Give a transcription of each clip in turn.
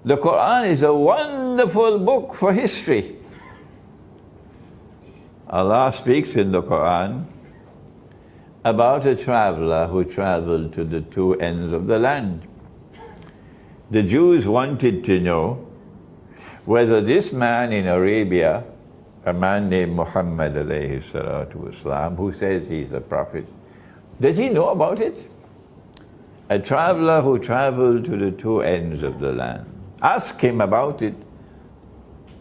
The Quran is a wonderful book for history. Allah speaks in the Quran about a traveler who traveled to the two ends of the land. The Jews wanted to know whether this man in Arabia, a man named Muhammad alayhi salatu wasalam, who says he's a prophet, does he know about it? A traveler who traveled to the two ends of the land. Ask him about it,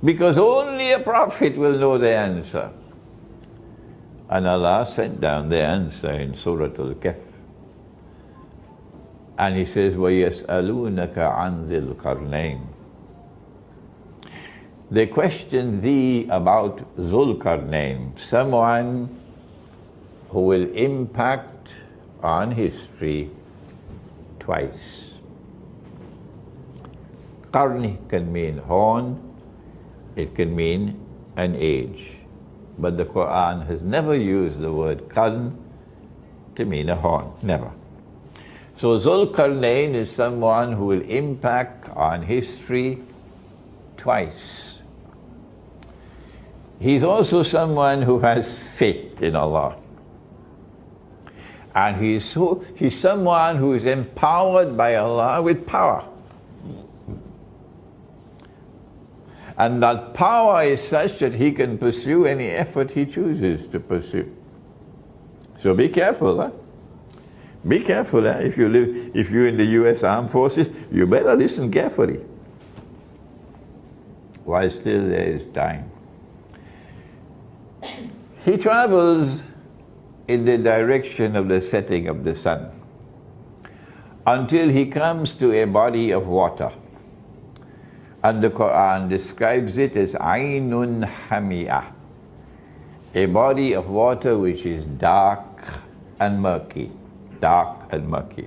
because only a prophet will know the answer. And Allah sent down the answer in Surah Al-Kahf. And He says, وَيَسْأَلُونَكَ عَنْ ذِي الْقَرْنَيْنِ. They question thee about Dhul Qarnayn, someone who will impact on history twice. Qarni can mean horn, it can mean an age. But the Quran has never used the word qarn to mean a horn, never. So Dhul Qarnayn is someone who will impact on history twice. He's also someone who has faith in Allah. And he's someone who is empowered by Allah with power. And that power is such that he can pursue any effort he chooses to pursue. So be careful, huh? Be careful, huh? If you're in the US Armed Forces, you better listen carefully while still there is time. He travels in the direction of the setting of the sun until he comes to a body of water. And the Quran describes it as Aynun Hamiyah, a body of water which is dark and murky. Dark and murky.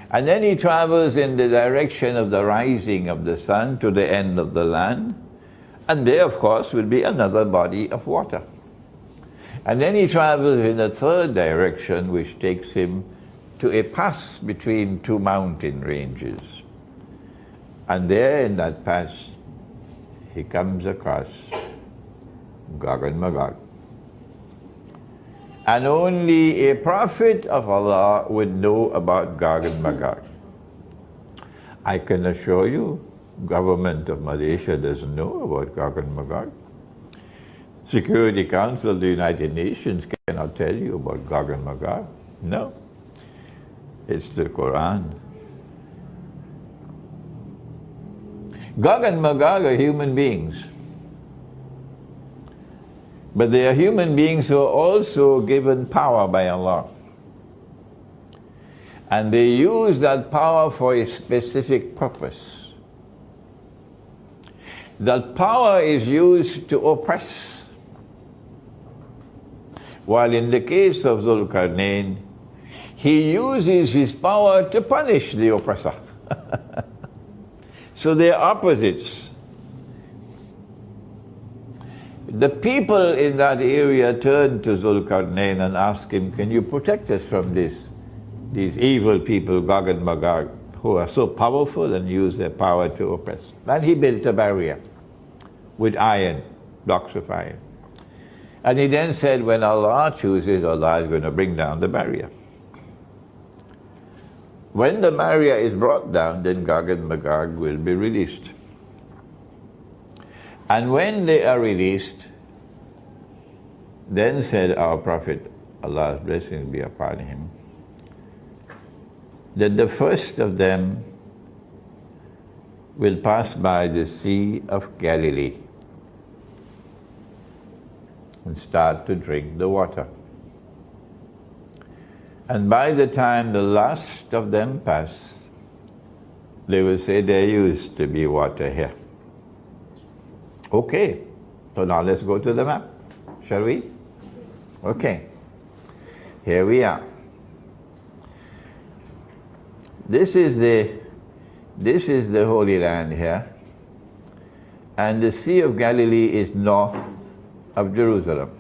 And then he travels in the direction of the rising of the sun to the end of the land. And there, of course, will be another body of water. And then he travels in a third direction, which takes him to a pass between two mountain ranges. And there in that pass, he comes across Gog and Magog. And only a prophet of Allah would know about Gog and Magog. I can assure you, government of Malaysia doesn't know about Gog and Magog. Security Council of the United Nations cannot tell you about Gog and Magog. No. It's the Quran. Gog and Magog are human beings. But they are human beings who are also given power by Allah. And they use that power for a specific purpose. That power is used to oppress. While in the case of Dhul Qarnayn, he uses his power to punish the oppressor. So they are opposites. The people in that area turned to Dhul Qarnayn and asked him, can you protect us from these evil people, Gog and Magog, who are so powerful and use their power to oppress? And he built a barrier with iron, blocks of iron. And he then said, when Allah chooses, Allah is going to bring down the barrier. When the barrier is brought down, then Gog and Magog will be released. And when they are released, then said our Prophet, Allah's blessings be upon him, that the first of them will pass by the Sea of Galilee and start to drink the water. And by the time the last of them pass, they will say, there used to be water here. Okay, so now let's go to the map, shall we? Okay, here we are. This is the Holy Land here, and the Sea of Galilee is north of Jerusalem.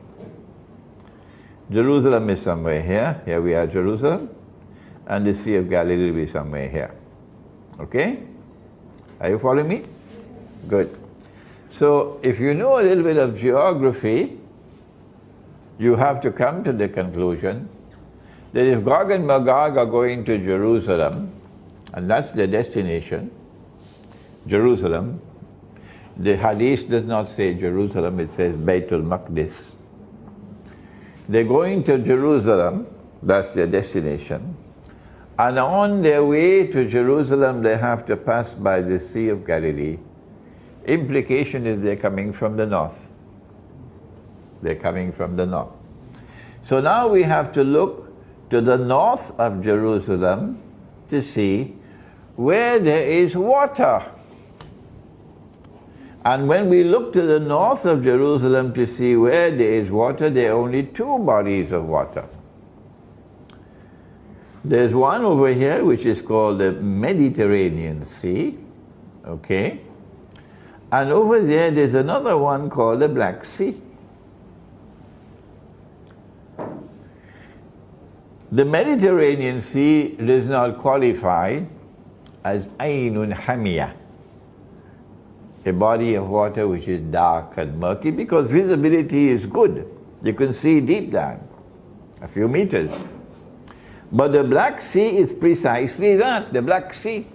Jerusalem is somewhere here. Here we are, Jerusalem, and the Sea of Galilee will be somewhere here. Okay? Are you following me? Good. So if you know a little bit of geography, you have to come to the conclusion that if Gog and Magog are going to Jerusalem, and that's their destination, Jerusalem, the hadith does not say Jerusalem, it says Baitul Maqdis. They're going to Jerusalem, that's their destination, and on their way to Jerusalem they have to pass by the Sea of Galilee. Implication is they're coming from the north. They're coming from the north. So now we have to look to the north of Jerusalem to see where there is water. And when we look to the north of Jerusalem to see where there is water, there are only two bodies of water. There's one over here which is called the Mediterranean Sea, okay? And over there's another one called the Black Sea. The Mediterranean Sea does not qualify as Aynun Hamiyah, a body of water which is dark and murky, because visibility is good. You can see deep down, a few meters. But the Black Sea is precisely that, the Black Sea.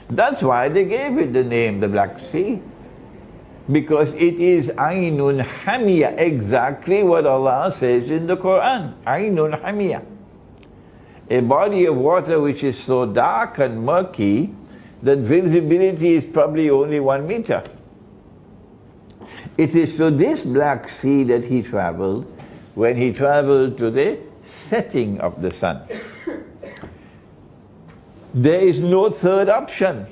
That's why they gave it the name, the Black Sea, because it is Aynun Hamiyah, exactly what Allah says in the Quran, Aynun Hamiyah. A body of water which is so dark and murky that visibility is probably only 1 meter. It is to this Black Sea that he traveled when he traveled to the setting of the sun. There is no third option.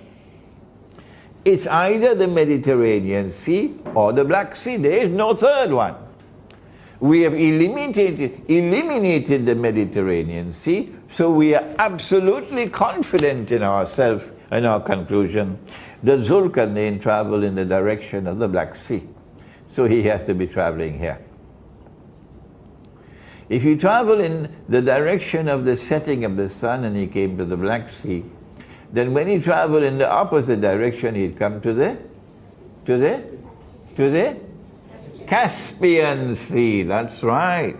It's either the Mediterranean Sea or the Black Sea. There is no third one. We have eliminated the Mediterranean Sea, so we are absolutely confident in ourselves and our conclusion that Qarnayn traveled in the direction of the Black Sea. So he has to be traveling here. If he traveled in the direction of the setting of the sun and he came to the Black Sea, then when he traveled in the opposite direction, he'd come to the Caspian Sea. That's right.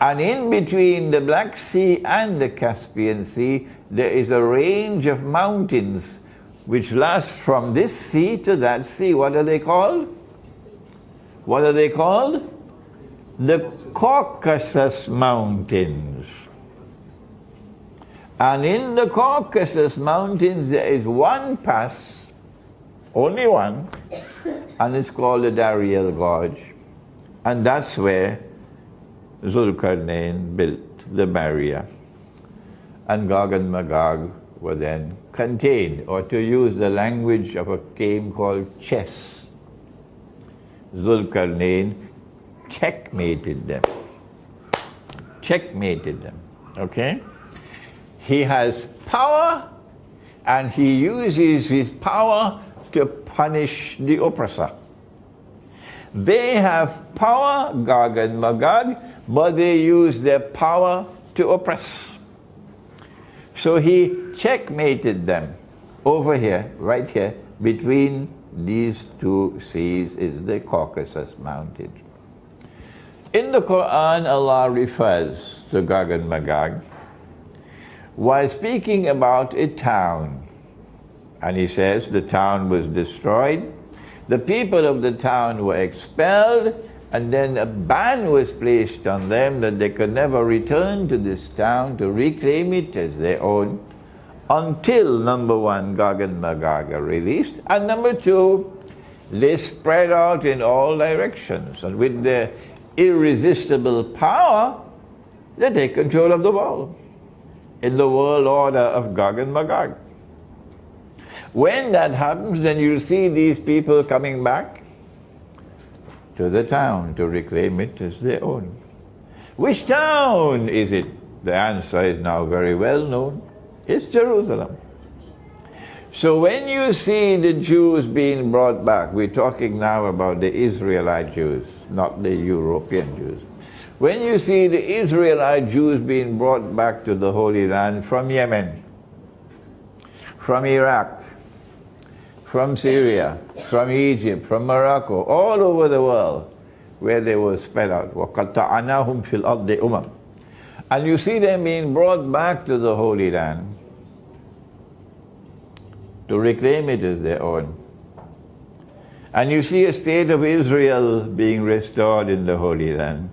And in between the Black Sea and the Caspian Sea, there is a range of mountains which last from this sea to that sea. What are they called? What are they called? The Caucasus Mountains. And in the Caucasus Mountains there is one pass, only one, and it's called the Dariel Gorge. And that's where Qarnayn built the barrier. And Gog and Magog were then contained, or to use the language of a game called chess. Qarnayn checkmated them. Checkmated them, okay? He has power, and he uses his power to punish the oppressor. They have power, Gog and Magog, but they use their power to oppress. So he checkmated them. Over here, right here, between these two seas is the Caucasus Mountains. In the Quran, Allah refers to Gog and Magog while speaking about a town. And he says the town was destroyed, the people of the town were expelled, and then a ban was placed on them that they could never return to this town to reclaim it as their own until, number one, Gog and Magog are released, and number two, they spread out in all directions, and with their irresistible power, they take control of the world in the world order of Gog and Magog. When that happens, then you'll see these people coming back to the town to reclaim it as their own. Which town is it? The answer is now very well known. It's Jerusalem. So when you see the Jews being brought back, we're talking now about the Israelite Jews, not the European Jews. When you see the Israelite Jews being brought back to the Holy Land from Yemen, from Iraq, from Syria, from Egypt, from Morocco, all over the world, where they were spread out. وَقَطَّعْنَاهُمْ فِي الْأَرْضِ أُمَمٍ. And you see them being brought back to the Holy Land to reclaim it as their own. And you see a state of Israel being restored in the Holy Land.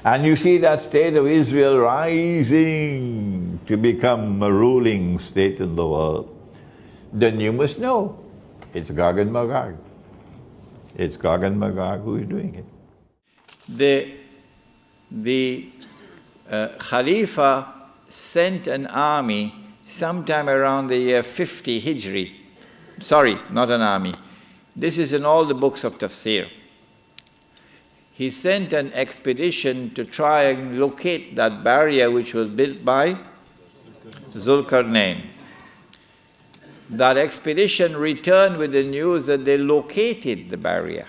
And you see that state of Israel rising to become a ruling state in the world. Then you must know, it's Gog and Magog. It's Gog and Magog who is doing it. The Khalifa sent an army sometime around the year 50 Hijri. Sorry, not an army. This is in all the books of tafsir. He sent an expedition to try and locate that barrier which was built by Qarnayn. That expedition returned with the news that they located the barrier.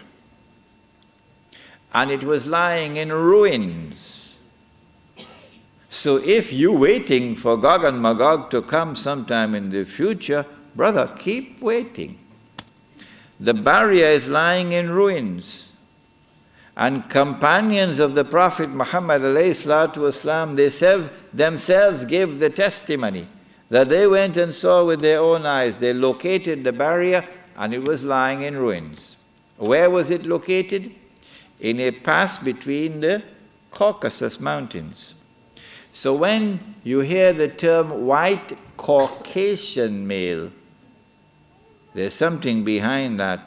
And it was lying in ruins. So if you're waiting for Gog and Magog to come sometime in the future, brother, keep waiting. The barrier is lying in ruins. And companions of the Prophet Muhammad ﷺ, they themselves gave the testimony that they went and saw with their own eyes. They located the barrier and it was lying in ruins. Where was it located? In a pass between the Caucasus Mountains. So when you hear the term white Caucasian male, there's something behind that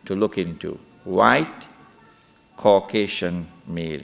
to look into. White Caucasian male.